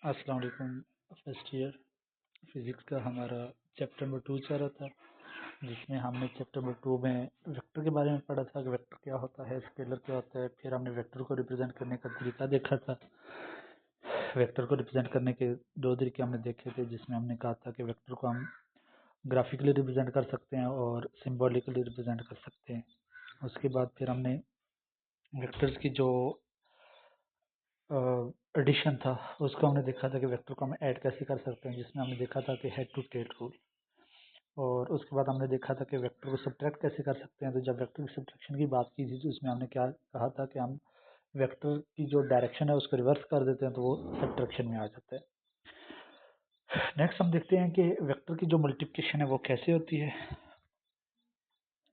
अस्सलाम वालेकुम। First year physics का हमारा चैप्टर नंबर 2 चल रहा था, जिसमें हमने चैप्टर नंबर 2 में वेक्टर के बारे में पढ़ा था कि वेक्टर क्या होता है, स्केलर क्या होता है। फिर हमने वेक्टर को रिप्रेजेंट करने का तरीका देखा था। वेक्टर को रिप्रेजेंट करने के दो तरीके हमने देखे थे, जिसमें हमने कहा था कि वेक्टर को हम ग्राफिकली रिप्रेजेंट कर सकते हैं और सिम्बॉलिकली रिप्रेजेंट कर सकते हैं। उसके बाद फिर हमने वेक्टर्स की जो एडिशन था उसको हमने देखा था कि वेक्टर को हम ऐड कैसे कर सकते हैं, जिसमें हमने देखा था कि हेड टू टेल रूल। और उसके बाद हमने देखा था कि वेक्टर को सब्ट्रैक्ट कैसे कर सकते हैं। तो जब वेक्टर की सब्ट्रैक्शन की बात की थी तो उसमें हमने क्या कहा था कि हम वेक्टर की जो डायरेक्शन है उसको रिवर्स कर देते हैं तो वो सब्ट्रैक्शन में आ जाता है। नेक्स्ट हम देखते हैं कि वेक्टर की जो मल्टीप्लिकेशन है वो कैसे होती है।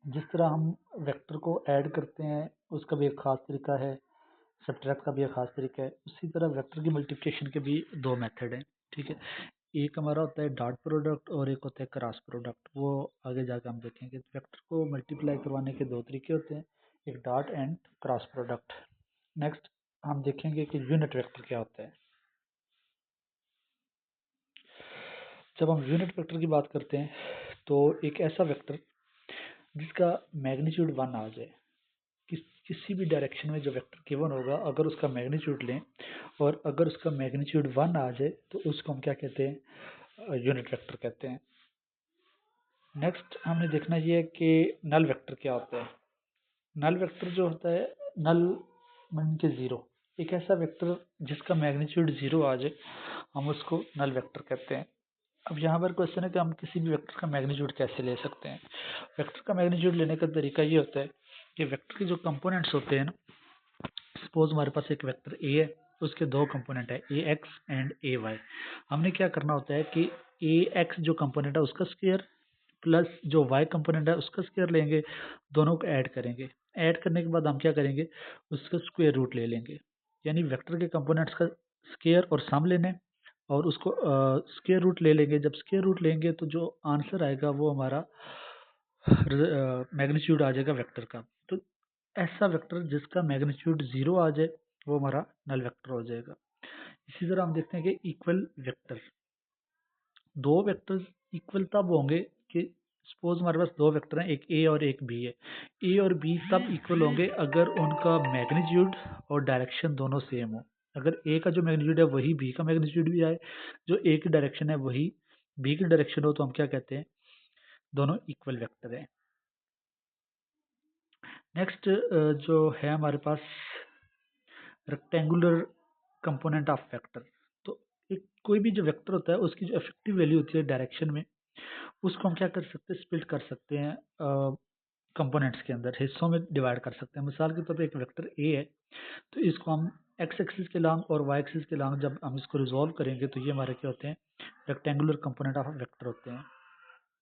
जिस तरह हम वेक्टर को ऐड करते हैं उसका भी एक ख़ास तरीका है, सब्ट्रैक्ट का भी एक ख़ास तरीका है। उसी तरह वेक्टर की मल्टीप्लिकेशन के भी दो मेथड हैं, ठीक है। एक हमारा होता है डॉट प्रोडक्ट और एक होता है क्रॉस प्रोडक्ट। वो आगे जाकर हम देखेंगे। वेक्टर को मल्टीप्लाई करवाने के दो तरीके होते हैं, एक dot and cross product. Next हम देखेंगे कि यूनिट वेक्टर क्या होता है। जब हम यूनिट वेक्टर की बात करते हैं तो एक ऐसा वेक्टर जिसका मैग्नीट्यूड 1 आ जाए, किसी भी डायरेक्शन में जो वेक्टर गिवन होगा अगर उसका मैग्नीट्यूड लें और अगर उसका मैग्नीट्यूड 1 आ जाए तो उसको हम क्या कहते हैं, यूनिट वेक्टर कहते हैं। नेक्स्ट हमने देखना ये है कि नल वेक्टर क्या होता है। नल वेक्टर जो होता है, नल मीन के ज़ीरो, एक ऐसा वेक्टर जिसका मैग्नीट्यूड 0 आ जाए हम उसको नल वेक्टर कहते हैं। अब यहाँ पर क्वेश्चन है कि हम किसी भी वेक्टर का मैग्नीट्यूड कैसे ले सकते हैं। वेक्टर का मैग्नीट्यूड लेने का तरीका ये होता है कि वेक्टर के जो कंपोनेंट्स होते हैं ना, सपोज हमारे पास एक वेक्टर ए है, उसके दो कंपोनेंट है ए एक्स एंड ए वाई। हमने क्या करना होता है कि ए एक्स जो कंपोनेंट है उसका स्क्वायर प्लस जो वाई कंपोनेंट है उसका स्क्वायर लेंगे, दोनों को ऐड करेंगे। ऐड करने के बाद हम क्या करेंगे, उसका स्क्वायर रूट ले लेंगे। यानी वेक्टर के कंपोनेंट्स का स्क्वायर और सम लेने और उसको स्क्वायर रूट ले लेंगे। जब स्क्वायर रूट लेंगे तो जो आंसर आएगा वो हमारा मैग्नीट्यूड आ जाएगा वेक्टर का। तो ऐसा वेक्टर जिसका मैग्नीट्यूड 0 आ जाए वो हमारा नल वेक्टर हो जाएगा। इसी तरह हम देखते हैं कि इक्वल वेक्टर, दो वेक्टर्स इक्वल तब होंगे कि सपोज हमारे पास दो वेक्टर हैं, एक ए और एक बी है। ए और बी तब इक्वल होंगे अगर उनका मैग्नीट्यूड और डायरेक्शन दोनों सेम हो। अगर ए का जो मैग्नीट्यूड है वही बी का मैग्नीट्यूड भी आए, जो ए की डायरेक्शन है वही बी की डायरेक्शन हो, तो हम क्या कहते हैं, दोनों इक्वल वेक्टर हैं। नेक्स्ट जो है हमारे पास रेक्टेंगुलर कंपोनेंट ऑफ वेक्टर। तो एक कोई भी जो वेक्टर होता है उसकी जो इफेक्टिव वैल्यू होती है डायरेक्शन में, उसको हम क्या कर सकते हैं, स्प्लिट कर सकते हैं कंपोनेंट्स के अंदर, हिस्सों में डिवाइड कर सकते हैं। मिसाल के तौर पे एक वेक्टर ए है तो इसको हम एक्स एक्सिस के लॉन्ग और वाई एक्सिस के लॉन्ग जब हम इसको रिजॉल्व करेंगे तो ये हमारे क्या होते हैं, रेक्टेंगुलर कंपोनेंट ऑफ वेक्टर होते हैं।